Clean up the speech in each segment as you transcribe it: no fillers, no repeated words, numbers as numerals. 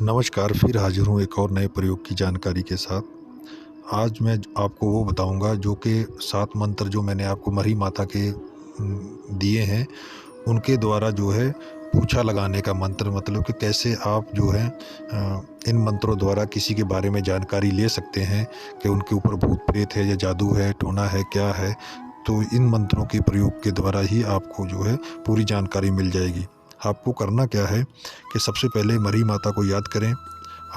नमस्कार, फिर हाज़िर हूँ एक और नए प्रयोग की जानकारी के साथ। आज मैं आपको वो बताऊँगा जो कि 7 मंत्र जो मैंने आपको मरी माता के दिए हैं, उनके द्वारा जो है पूछा लगाने का मंत्र, मतलब कि कैसे आप जो है इन मंत्रों द्वारा किसी के बारे में जानकारी ले सकते हैं कि उनके ऊपर भूत-प्रेत है या जादू है, टोना है, क्या है। तो इन मंत्रों के प्रयोग के द्वारा ही आपको जो है पूरी जानकारी मिल जाएगी। आपको करना क्या है कि सबसे पहले मरी माता को याद करें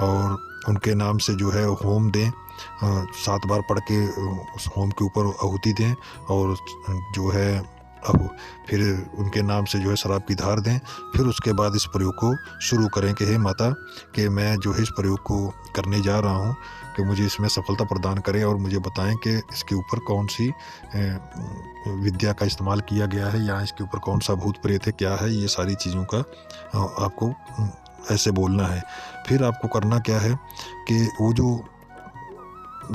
और उनके नाम से जो है होम दें। 7 बार पढ़ के उस होम के ऊपर आहुति दें और जो है अब फिर उनके नाम से जो है शराब की धार दें। फिर उसके बाद इस प्रयोग को शुरू करें कि हे माता, कि मैं जो है इस प्रयोग को करने जा रहा हूँ, कि मुझे इसमें सफलता प्रदान करें और मुझे बताएं कि इसके ऊपर कौन सी विद्या का इस्तेमाल किया गया है या इसके ऊपर कौन सा भूत प्रेत है, क्या है, ये सारी चीज़ों का आपको ऐसे बोलना है। फिर आपको करना क्या है कि वो जो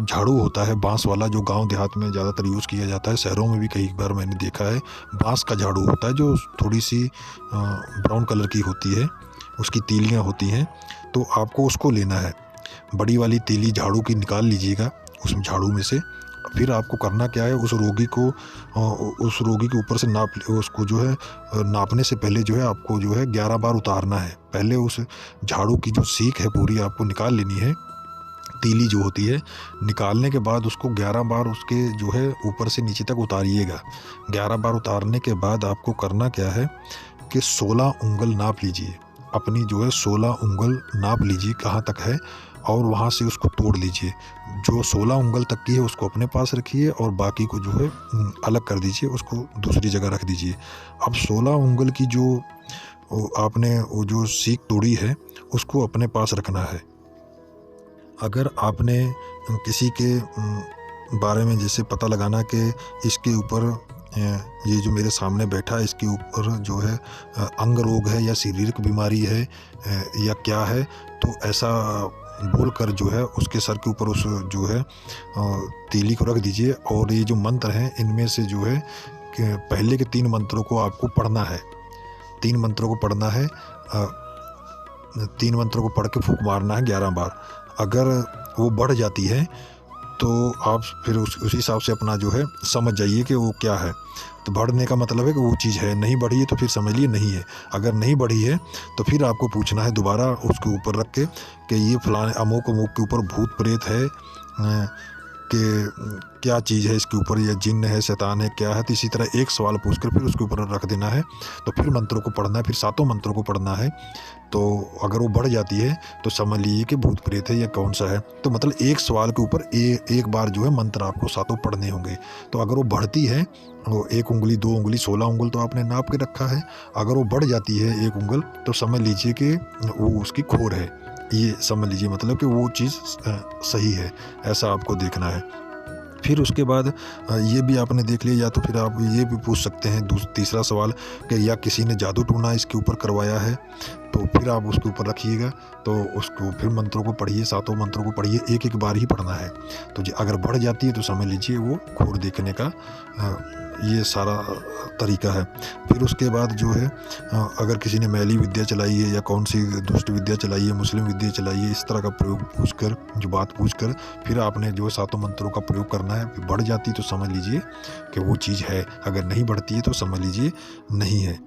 झाड़ू होता है बाँस वाला, जो गाँव देहात में ज़्यादातर यूज़ किया जाता है, शहरों में भी कई बार मैंने देखा है, बाँस का झाड़ू होता है जो थोड़ी-सी ब्राउन कलर की होती है, उसकी तीलियाँ होती हैं, तो आपको उसको लेना है। बड़ी वाली तीली झाड़ू की निकाल लीजिएगा उस झाड़ू में से। फिर आपको करना क्या है, उस रोगी के ऊपर से उसको जो है नापने से पहले जो है आपको जो है 11 बार उतारना है। पहले उस झाड़ू की जो सीक है पूरी आपको निकाल लेनी है, तीली जो होती है। निकालने के बाद उसको 11 बार उसके जो है ऊपर से नीचे तक उतारिएगा। 11 बार उतारने के बाद आपको करना क्या है कि 16 उंगल नाप लीजिए। अपनी जो है 16 उंगल नाप लीजिए कहाँ तक है, और वहाँ से उसको तोड़ लीजिए। जो 16 उंगल तक की है उसको अपने पास रखिए और बाकी को जो है अलग कर दीजिए, उसको दूसरी जगह रख दीजिए। अब 16 उंगल की जो आपने वो जो सीक तोड़ी है उसको अपने पास रखना है। अगर आपने किसी के बारे में जैसे पता लगाना कि इसके ऊपर ये जो मेरे सामने बैठा है इसके ऊपर जो है अंग रोग है या शारीरिक बीमारी है या क्या है, तो ऐसा बोलकर जो है उसके सर के ऊपर उस जो है तीली को रख दीजिए। और ये जो मंत्र हैं इनमें से जो है कि पहले के 3 मंत्रों को आपको पढ़ना है। 3 मंत्रों को पढ़ना है, 3 मंत्रों को पढ़ के फूंक मारना है 11 बार। अगर वो बढ़ जाती है तो आप फिर उसी हिसाब से अपना जो है समझ जाइए कि वो क्या है। तो बढ़ने का मतलब है कि वो चीज़ है, नहीं बढ़ी है तो फिर समझ लिए नहीं है। अगर नहीं बढ़ी है तो फिर आपको पूछना है दोबारा उसके ऊपर रख के कि ये फलाने अमुक अमुक के ऊपर भूत प्रेत है, कि क्या चीज़ है इसके ऊपर, या जिन्न है, शैतान है, क्या है। तो इसी तरह एक सवाल पूछकर फिर उसके ऊपर रख देना है। तो फिर मंत्रों को पढ़ना है, फिर 7 मंत्रों को पढ़ना है। तो अगर वो बढ़ जाती है तो समझ लीजिए कि भूत प्रेत है या कौन सा है। तो मतलब एक सवाल के ऊपर एक बार जो है मंत्र आपको 7 पढ़ने होंगे। तो अगर वो बढ़ती है, वो 1 उंगली 2 उंगली 16 उंगल तो आपने नाप के रखा है। अगर वो बढ़ जाती है 1 उंगल तो समझ लीजिए कि वो उसकी खोर है, ये समझ लीजिए, मतलब कि वो चीज़ सही है, ऐसा आपको देखना है। फिर उसके बाद ये भी आपने देख लिया, या तो फिर आप ये भी पूछ सकते हैं तीसरा सवाल कि या किसी ने जादू टोना इसके ऊपर करवाया है, तो फिर आप उसके ऊपर रखिएगा। तो उसको फिर मंत्रों को पढ़िए, 7 मंत्रों को पढ़िए, एक बार ही पढ़ना है। तो अगर बढ़ जाती है तो समझ लीजिए वो खोर देखने का ये सारा तरीका है। फिर उसके बाद जो है अगर किसी ने मैली विद्या चलाई है या कौन सी दुष्ट विद्या चलाई है, मुस्लिम विद्या चलाई है, इस तरह का प्रयोग पूछकर, जो बात पूछकर फिर आपने जो है 7 मंत्रों का प्रयोग करना है। फिर बढ़ जाती तो समझ लीजिए कि वो चीज़ है, अगर नहीं बढ़ती है तो समझ लीजिए नहीं है।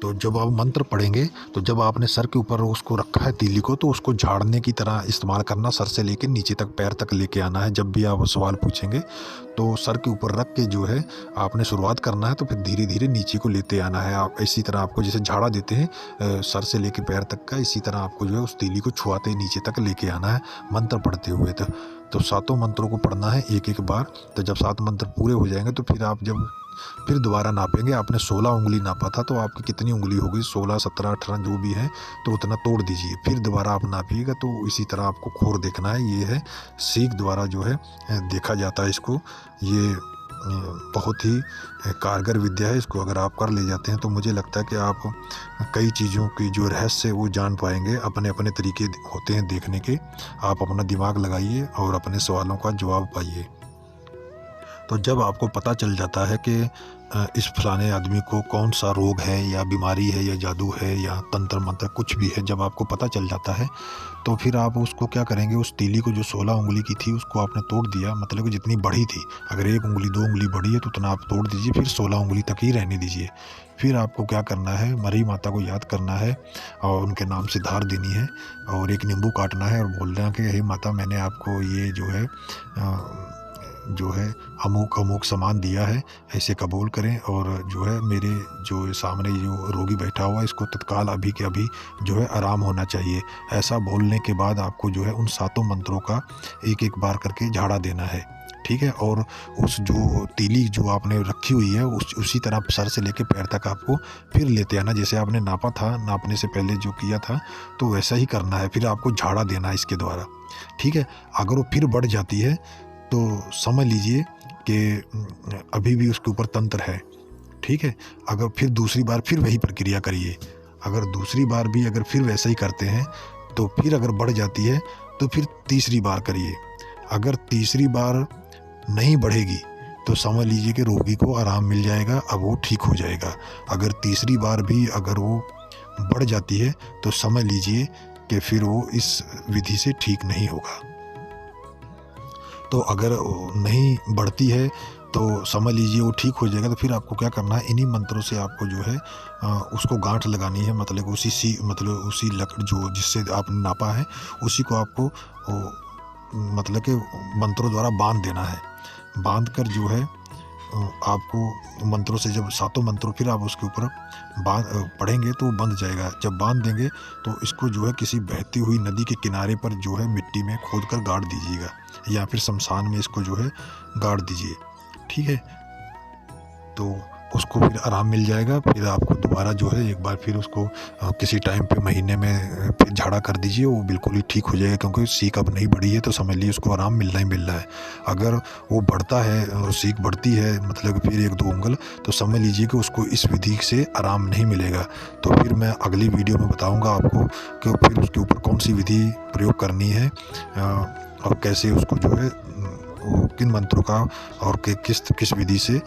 तो जब आप मंत्र पढ़ेंगे तो जब आपने सर के ऊपर उसको रखा है तीली को, तो उसको झाड़ने की तरह इस्तेमाल करना, सर से लेके नीचे तक पैर तक लेके आना है। जब भी आप सवाल पूछेंगे तो सर के ऊपर रख के जो है आपने शुरुआत करना है, तो फिर धीरे धीरे नीचे को लेते आना है। आप इसी तरह आपको जैसे झाड़ा देते हैं सर से लेके पैर तक का, इसी तरह आपको जो है उस तीली को छुआते नीचे तक लेके आना है मंत्र पढ़ते हुए। तो 7 मंत्रों को पढ़ना है एक बार। तो जब 7 मंत्र पूरे हो जाएंगे तो फिर आप जब फिर दोबारा नापेंगे। आपने 16 उंगली नापा था, तो आपकी कितनी उंगली होगी, 16, 17, 18 जो भी है, तो उतना तोड़ दीजिए। फिर दोबारा आप नापिएगा। तो इसी तरह आपको खोर देखना है। ये है सीख द्वारा जो है देखा जाता है इसको। ये बहुत ही कारगर विद्या है। इसको अगर आप कर ले जाते हैं तो मुझे लगता है कि आप कई चीज़ों की जो रहस्य वो जान पाएंगे। अपने अपने तरीके होते हैं देखने के। आप अपना दिमाग लगाइए और अपने सवालों का जवाब पाइए। तो जब आपको पता चल जाता है कि इस फलाने आदमी को कौन सा रोग है या बीमारी है या जादू है या तंत्र मंत्र कुछ भी है, जब आपको पता चल जाता है तो फिर आप उसको क्या करेंगे, उस तीली को जो 16 उंगली की थी उसको आपने तोड़ दिया, मतलब कि जितनी बड़ी थी, अगर 1 उंगली 2 उंगली बड़ी है तो उतना आप तोड़ दीजिए, फिर 16 उंगली तक ही रहने दीजिए। फिर आपको क्या करना है, मरी माता को याद करना है और उनके नाम से धार देनी है और एक नींबू काटना है और बोलना कि हे माता, मैंने आपको ये जो है अमुक अमुक सामान दिया है, ऐसे कबूल करें और जो है मेरे जो सामने जो रोगी बैठा हुआ है इसको तत्काल अभी के अभी जो है आराम होना चाहिए। ऐसा बोलने के बाद आपको जो है उन 7 मंत्रों का एक-एक बार करके झाड़ा देना है, ठीक है? और उस जो तीली जो आपने रखी हुई है उसी तरह सर से लेके पैर तक आपको फिर लेते आना, जैसे आपने नापा था, नापने से पहले जो किया था तो वैसा ही करना है। फिर आपको झाड़ा देना है इसके द्वारा, ठीक है? अगर वो फिर बढ़ जाती है तो समझ लीजिए कि अभी भी उसके ऊपर तंत्र है, ठीक है? अगर फिर दूसरी बार फिर वही प्रक्रिया करिए। अगर दूसरी बार भी अगर फिर वैसा ही करते हैं तो फिर अगर बढ़ जाती है तो फिर तीसरी बार करिए। अगर तीसरी बार नहीं बढ़ेगी तो समझ लीजिए कि रोगी को आराम मिल जाएगा, अब वो ठीक हो जाएगा। अगर तीसरी बार भी अगर वो बढ़ जाती है तो समझ लीजिए कि फिर वो इस विधि से ठीक नहीं होगा। तो अगर नहीं बढ़ती है तो समझ लीजिए वो ठीक हो जाएगा। तो फिर आपको क्या करना है, इन्हीं मंत्रों से आपको जो है उसको गांठ लगानी है, मतलब उसी लकड़ जो जिससे आपने नापा है उसी को आपको मतलब कि मंत्रों द्वारा बांध देना है। बांध कर जो है आपको मंत्रों से जब 7 मंत्रों फिर आप उसके ऊपर पढ़ेंगे तो वो बंध जाएगा। जब बांध देंगे तो इसको जो है किसी बहती हुई नदी के किनारे पर जो है मिट्टी में खोद कर गाड़ दीजिएगा या फिर शमशान में इसको जो है गाड़ दीजिए, ठीक है? तो उसको फिर आराम मिल जाएगा। फिर आपको दोबारा जो है एक बार फिर उसको किसी टाइम पे महीने में फिर झाड़ा कर दीजिए, वो बिल्कुल ही ठीक हो जाएगा, क्योंकि सीक अब नहीं बढ़ी है तो समझ लीजिए उसको आराम मिलना ही मिल रहा है। अगर वो बढ़ता है और सीक बढ़ती है मतलब फिर 1-2 उंगल, तो समझ लीजिए कि उसको इस विधि से आराम नहीं मिलेगा। तो फिर मैं अगली वीडियो में बताऊँगा आपको कि फिर उसके ऊपर कौन सी विधि प्रयोग करनी है और कैसे उसको जो है किन मंत्रों का और किस विधि से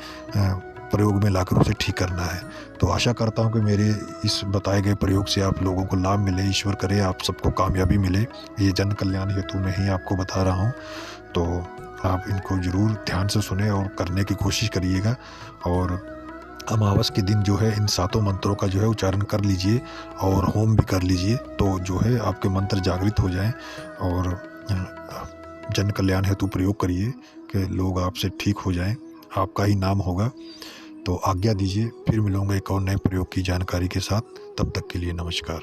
प्रयोग में लाकर उसे ठीक करना है। तो आशा करता हूँ कि मेरे इस बताए गए प्रयोग से आप लोगों को लाभ मिले, ईश्वर करे आप सबको कामयाबी मिले। ये जन कल्याण हेतु मैं ही आपको बता रहा हूँ, तो आप इनको ज़रूर ध्यान से सुने और करने की कोशिश करिएगा। और अमावस के दिन जो है इन 7 मंत्रों का जो है उच्चारण कर लीजिए और होम भी कर लीजिए, तो जो है आपके मंत्र जागृत हो जाएं और जन कल्याण हेतु प्रयोग करिए कि लोग आपसे ठीक हो जाएं, आपका ही नाम होगा। तो आज्ञा दीजिए, फिर मिलूँगा एक और नए प्रयोग की जानकारी के साथ। तब तक के लिए नमस्कार।